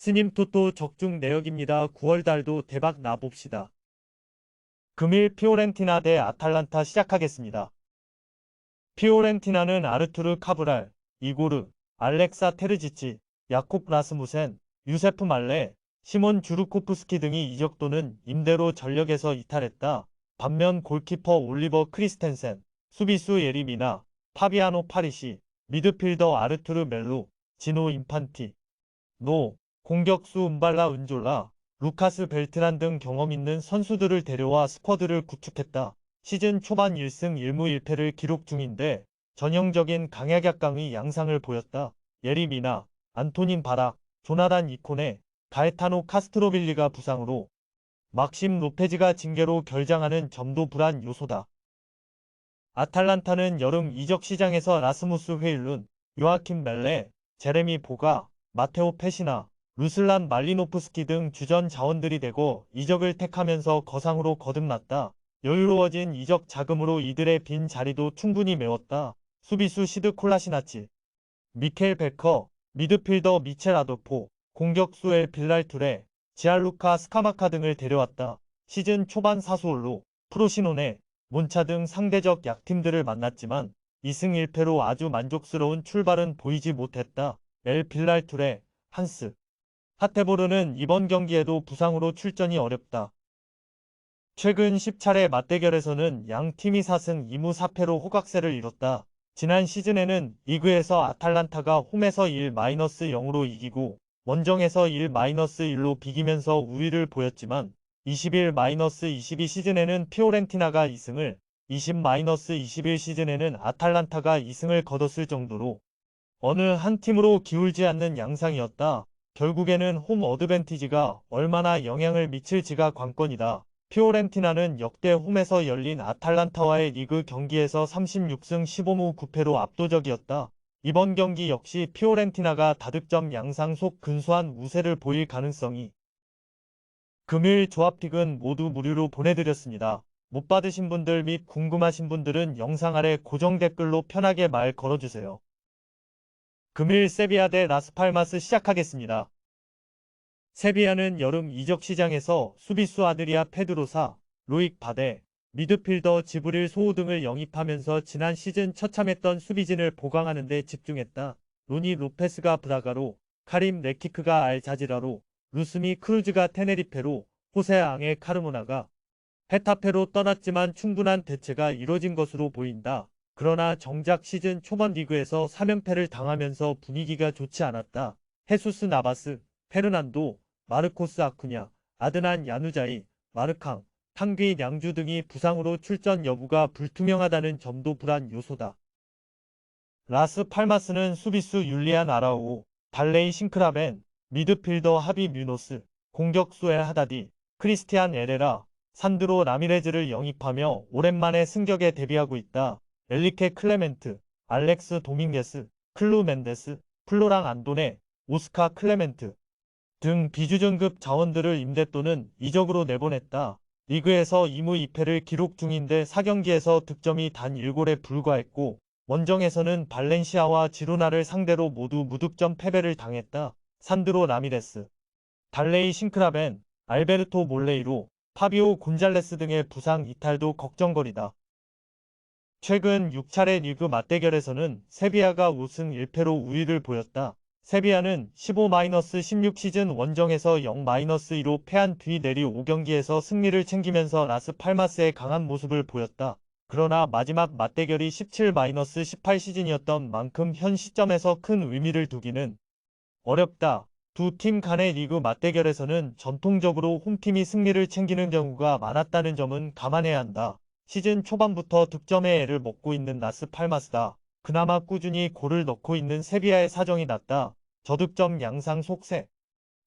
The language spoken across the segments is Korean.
스님 토토 적중 내역입니다. 9월달도 대박 나봅시다. 금일 피오렌티나 대 아탈란타 시작하겠습니다. 피오렌티나는 아르투르 카브랄, 이고르, 알렉사 테르지치, 야콥 라스무센, 유세프 말레, 시몬 주르코프스키 등이 이적 또는 임대로 전력에서 이탈했다. 반면 골키퍼 올리버 크리스텐센, 수비수 예리미나, 파비아노 파리시, 미드필더 아르투르 멜로, 지노 인판티, 노, 공격수 은발라 은졸라, 루카스 벨트란 등 경험 있는 선수들을 데려와 스쿼드를 구축했다. 시즌 초반 1승 1무 1패를 기록 중인데 전형적인 강약약강의 양상을 보였다. 예리미나, 안토닌 바락, 조나단 이코네, 가에타노 카스트로빌리가 부상으로 막심 로페즈가 징계로 결장하는 점도 불안 요소다. 아탈란타는 여름 이적 시장에서 라스무스 헤일룬, 요아킴 멜레, 제레미 보가, 마테오 페시나, 루슬란 말리노프스키 등 주전 자원들이 되고 이적을 택하면서 거상으로 거듭났다. 여유로워진 이적 자금으로 이들의 빈 자리도 충분히 메웠다. 수비수 시드 콜라시나치, 미켈 베커, 미드필더 미첼 아도포, 공격수 엘 빌랄투레, 지알루카 스카마카 등을 데려왔다. 시즌 초반 사수올로, 프로시노네, 몬차 등 상대적 약팀들을 만났지만 2승 1패로 아주 만족스러운 출발은 보이지 못했다. 엘 빌랄투레, 한스, 하테보르는 이번 경기에도 부상으로 출전이 어렵다. 최근 10차례 맞대결에서는 양 팀이 4승 2무 4패로 호각세를 이뤘다. 지난 시즌에는 리그에서 아탈란타가 홈에서 1-0으로 이기고 원정에서 1-1로 비기면서 우위를 보였지만 21-22 시즌에는 피오렌티나가 2승을, 20-21 시즌에는 아탈란타가 2승을 거뒀을 정도로 어느 한 팀으로 기울지 않는 양상이었다. 결국에는 홈 어드밴티지가 얼마나 영향을 미칠지가 관건이다. 피오렌티나는 역대 홈에서 열린 아탈란타와의 리그 경기에서 36승 15무 9패로 압도적이었다. 이번 경기 역시 피오렌티나가 다득점 양상 속 근소한 우세를 보일 가능성이. 금일 조합픽은 모두 무료로 보내드렸습니다. 못 받으신 분들 및 궁금하신 분들은 영상 아래 고정 댓글로 편하게 말 걸어주세요. 금일 세비야 대 라스팔마스 시작하겠습니다. 세비야는 여름 이적 시장에서 수비수 아드리아 페드로사, 로익 바데, 미드필더 지브릴 소우 등을 영입하면서 지난 시즌 처참했던 수비진을 보강하는 데 집중했다. 루니 로페스가 브라가로, 카림 레키크가 알자지라로, 루스미 크루즈가 테네리페로, 호세 앙에 카르모나가 헤타페로 떠났지만 충분한 대체가 이뤄진 것으로 보인다. 그러나 정작 시즌 초반 리그에서 3연패를 당하면서 분위기가 좋지 않았다. 헤수스 나바스, 페르난도, 마르코스 아쿠냐, 아드난 야누자이, 마르캉, 탕귀 냥주 등이 부상으로 출전 여부가 불투명하다는 점도 불안 요소다. 라스 팔마스는 수비수 율리안 아라우오, 발레이 싱크라벤, 미드필더 하비 뮤노스, 공격수 엘 하다디, 크리스티안 에레라, 산드로 라미레즈를 영입하며 오랜만에 승격에 데뷔하고 있다. 엘리케 클레멘트, 알렉스 도밍게스, 클루 멘데스, 플로랑 안도네, 오스카 클레멘트 등 비주전급 자원들을 임대 또는 이적으로 내보냈다. 리그에서 2무 2패를 기록 중인데 4경기에서 득점이 단 1골에 불과했고 원정에서는 발렌시아와 지로나를 상대로 모두 무득점 패배를 당했다. 산드로 라미레스, 달레이 싱크라벤, 알베르토 몰레이로, 파비오 곤잘레스 등의 부상 이탈도 걱정거리다. 최근 6차례 리그 맞대결에서는 세비야가 우승 1패로 우위를 보였다. 세비야는 15-16 시즌 원정에서 0-2로 패한 뒤 내리 5경기에서 승리를 챙기면서 라스팔마스의 강한 모습을 보였다. 그러나 마지막 맞대결이 17-18 시즌이었던 만큼 현 시점에서 큰 의미를 두기는 어렵다. 두 팀 간의 리그 맞대결에서는 전통적으로 홈팀이 승리를 챙기는 경우가 많았다는 점은 감안해야 한다. 시즌 초반부터 득점에 애를 먹고 있는 라스팔마스다. 그나마 꾸준히 골을 넣고 있는 세비야의 사정이 낫다. 저득점 양상 속세.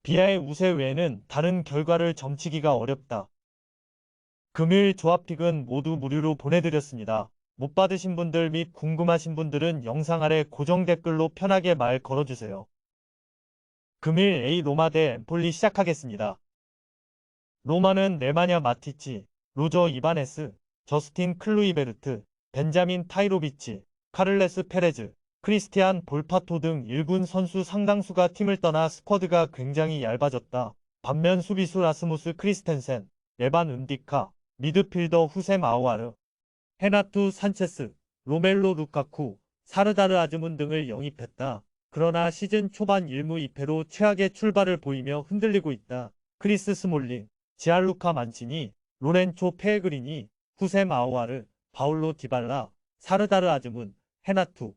비아의 우세 외에는 다른 결과를 점치기가 어렵다. 금일 조합픽은 모두 무료로 보내드렸습니다. 못 받으신 분들 및 궁금하신 분들은 영상 아래 고정 댓글로 편하게 말 걸어주세요. 금일 A 로마 대 엠폴리 시작하겠습니다. 로마는 네마냐 마티치, 로저 이바네스, 저스틴 클루이베르트, 벤자민 타이로비치, 카를레스 페레즈, 크리스티안 볼파토 등 1군 선수 상당수가 팀을 떠나 스쿼드가 굉장히 얇아졌다. 반면 수비수 라스무스 크리스텐센, 에반 은디카, 미드필더 후셈 아우아르, 헤나투 산체스, 로멜로 루카쿠, 사르다르 아즈문 등을 영입했다. 그러나 시즌 초반 1무 2패로 최악의 출발을 보이며 흔들리고 있다. 크리스 스몰링, 지알루카 만치니, 로렌초 페그리니, 후셈 아우아르, 바울로 디발라, 사르다르 아즈문, 헤나투,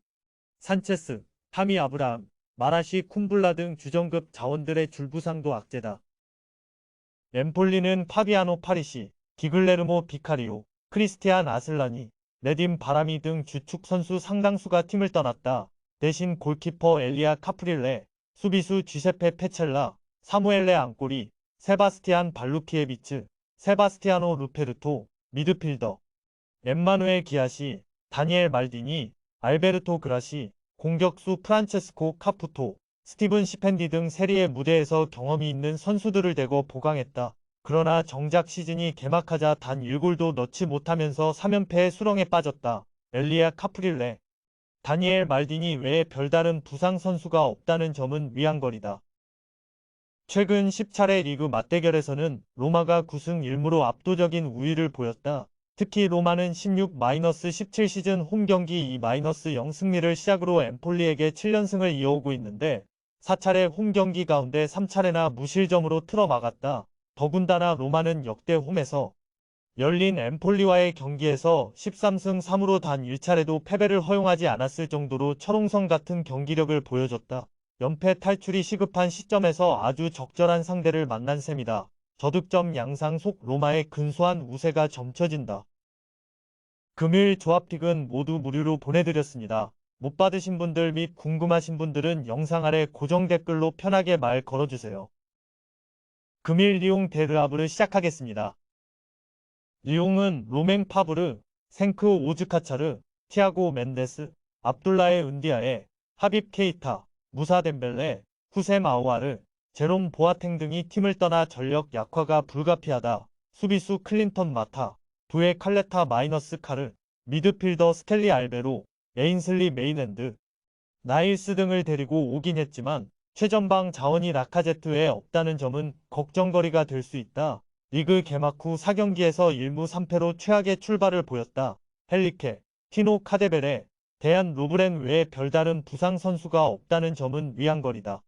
산체스, 타미 아브라함, 마라시 쿰블라 등 주전급 자원들의 줄부상도 악재다. 엠폴리는 파비아노 파리시, 디글레르모 비카리오, 크리스티안 아슬라니, 네딤 바라미 등 주축 선수 상당수가 팀을 떠났다. 대신 골키퍼 엘리아 카프릴레, 수비수 쥐세페 페첼라, 사무엘레 앙꼬리, 세바스티안 발루키에비츠, 세바스티아노 루페르토, 미드필더 엠마누엘 기아시, 다니엘 말디니, 알베르토 그라시, 공격수 프란체스코 카푸토, 스티븐 시펜디 등 세리에 무대에서 경험이 있는 선수들을 대거 보강했다. 그러나 정작 시즌이 개막하자 단 1골도 넣지 못하면서 3연패의 수렁에 빠졌다. 엘리아 카프릴레, 다니엘 말디니 외에 별다른 부상 선수가 없다는 점은 위안거리다. 최근 10차례 리그 맞대결에서는 로마가 9승 1무로 압도적인 우위를 보였다. 특히 로마는 16-17 시즌 홈경기 2-0 승리를 시작으로 엠폴리에게 7연승을 이어오고 있는데 4차례 홈경기 가운데 3차례나 무실점으로 틀어막았다. 더군다나 로마는 역대 홈에서 열린 엠폴리와의 경기에서 13승 3무로 단 1차례도 패배를 허용하지 않았을 정도로 철옹성 같은 경기력을 보여줬다. 연패 탈출이 시급한 시점에서 아주 적절한 상대를 만난 셈이다. 저득점 양상 속 로마의 근소한 우세가 점쳐진다. 금일 조합픽은 모두 무료로 보내드렸습니다. 못 받으신 분들 및 궁금하신 분들은 영상 아래 고정 댓글로 편하게 말 걸어주세요. 금일 리옹 대 르하브르 시작하겠습니다. 리옹은 로맹 파브르, 생크 오즈카차르, 티아고 멘데스, 압둘라에 은디아에, 하빕 케이타, 무사 덴벨레, 후셈 아우아르, 제롬 보아탱 등이 팀을 떠나 전력 약화가 불가피하다. 수비수 클린턴 마타, 부에 칼레타 마이너스 카르, 미드필더 스텔리 알베로, 에인슬리 메인랜드, 나일스 등을 데리고 오긴 했지만 최전방 자원이 라카제트에 없다는 점은 걱정거리가 될 수 있다. 리그 개막 후 4경기에서 1무 3패로 최악의 출발을 보였다. 헬리케, 티노 카데베레, 대한 로브렌 외에 별다른 부상 선수가 없다는 점은 위안거리다.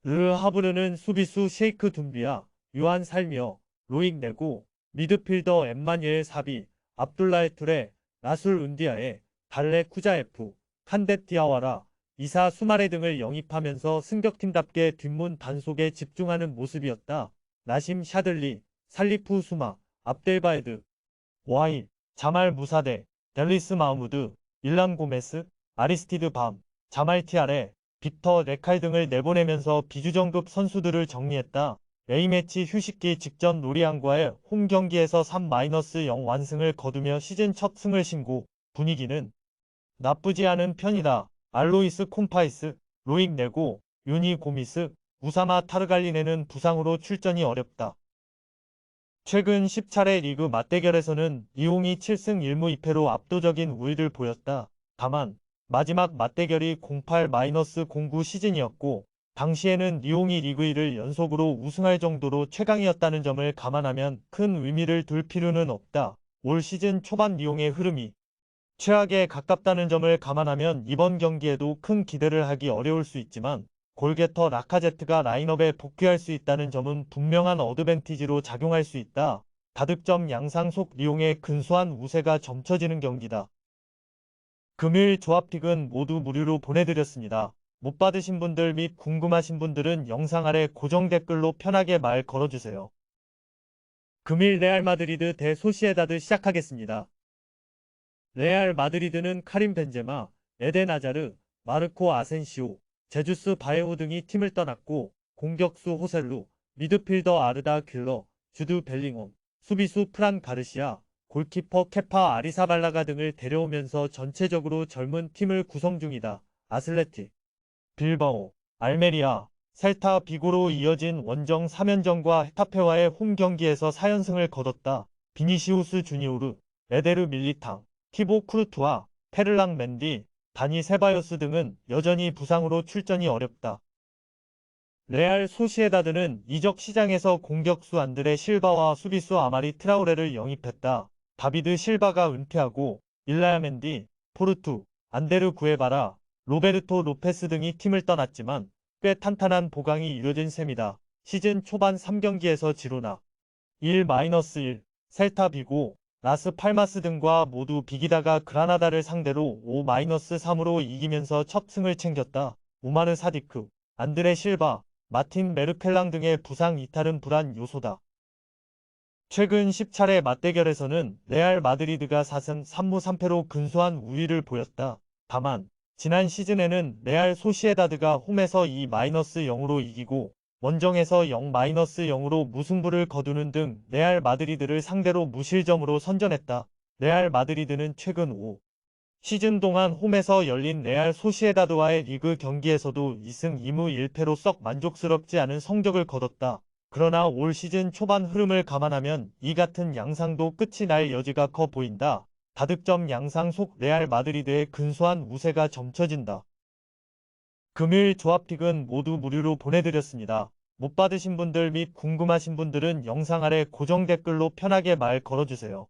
르하브르는 수비수 셰이크 둠비아, 유한 살미어, 로익 네고, 미드필더 엠마니엘 사비, 압둘라에 툴레, 라술 은디아에, 달레 쿠자에프, 칸데 디아와라, 이사 수마레 등을 영입하면서 승격팀답게 뒷문 단속에 집중하는 모습이었다. 나심 샤들리, 살리프 수마, 압델바에드, 와일, 자말 무사데, 델리스 마우무드, 일람 고메스, 아리스티드 밤, 자말 티아레, 빅터 레칼 등을 내보내면서 비주전급 선수들을 정리했다. A매치 휴식기 직전 로리앙과의 홈경기에서 3-0 완승을 거두며 시즌 첫 승을 신고 분위기는 나쁘지 않은 편이다. 알로이스 콤파이스, 로익 네고, 유니 고미스, 우사마 타르갈리네는 부상으로 출전이 어렵다. 최근 10차례 리그 맞대결에서는 리옹이 7승 1무 2패로 압도적인 우위를 보였다. 다만 마지막 맞대결이 08-09 시즌이었고 당시에는 리옹이 리그 1을 연속으로 우승할 정도로 최강이었다는 점을 감안하면 큰 의미를 둘 필요는 없다. 올 시즌 초반 리옹의 흐름이 최악에 가깝다는 점을 감안하면 이번 경기에도 큰 기대를 하기 어려울 수 있지만 골게터 라카제트가 라인업에 복귀할 수 있다는 점은 분명한 어드밴티지로 작용할 수 있다. 다득점 양상 속 리옹의 근소한 우세가 점쳐지는 경기다. 금일 조합픽은 모두 무료로 보내드렸습니다. 못 받으신 분들 및 궁금하신 분들은 영상 아래 고정 댓글로 편하게 말 걸어주세요. 금일 레알 마드리드 대 소시에다드 시작하겠습니다. 레알 마드리드는 카림 벤제마, 에덴 아자르, 마르코 아센시오, 제주스 바에오 등이 팀을 떠났고 공격수 호셀루, 미드필더 아르다 귤러, 주드 벨링엄, 수비수 프란 가르시아, 골키퍼 케파 아리사발라가 등을 데려오면서 전체적으로 젊은 팀을 구성 중이다. 아슬레틱, 빌바오, 알메리아, 셀타 비고로 이어진 원정 3연전과 헤타페와의 홈경기에서 4연승을 거뒀다. 비니시우스 주니오르, 에데르 밀리탕, 티보 쿠르투아, 페를랑 맨디, 다니 세바요스 등은 여전히 부상으로 출전이 어렵다. 레알 소시에다드는 이적 시장에서 공격수 안드레 실바와 수비수 아마리 트라우레를 영입했다. 다비드 실바가 은퇴하고 일라야 맨디, 포르투, 안데르 구에바라, 로베르토 로페스 등이 팀을 떠났지만 꽤 탄탄한 보강이 이뤄진 셈이다. 시즌 초반 3경기에서 지로나 1-1, 셀타 비고, 라스 팔마스 등과 모두 비기다가 그라나다를 상대로 5-3으로 이기면서 첫 승을 챙겼다. 우마르 사디크, 안드레 실바, 마틴 메르켈랑 등의 부상 이탈은 불안 요소다. 최근 10차례 맞대결에서는 레알 마드리드가 4승 3무 3패로 근소한 우위를 보였다. 다만 지난 시즌에는 레알 소시에다드가 홈에서 2-0으로 이기고 원정에서 0-0으로 무승부를 거두는 등 레알 마드리드를 상대로 무실점으로 선전했다. 레알 마드리드는 최근 5시즌 동안 홈에서 열린 레알 소시에다드와의 리그 경기에서도 2승 2무 1패로 썩 만족스럽지 않은 성적을 거뒀다. 그러나 올 시즌 초반 흐름을 감안하면 이 같은 양상도 끝이 날 여지가 커 보인다. 다득점 양상 속 레알 마드리드의 근소한 우세가 점쳐진다. 금요일 조합픽은 모두 무료로 보내드렸습니다. 못 받으신 분들 및 궁금하신 분들은 영상 아래 고정 댓글로 편하게 말 걸어주세요.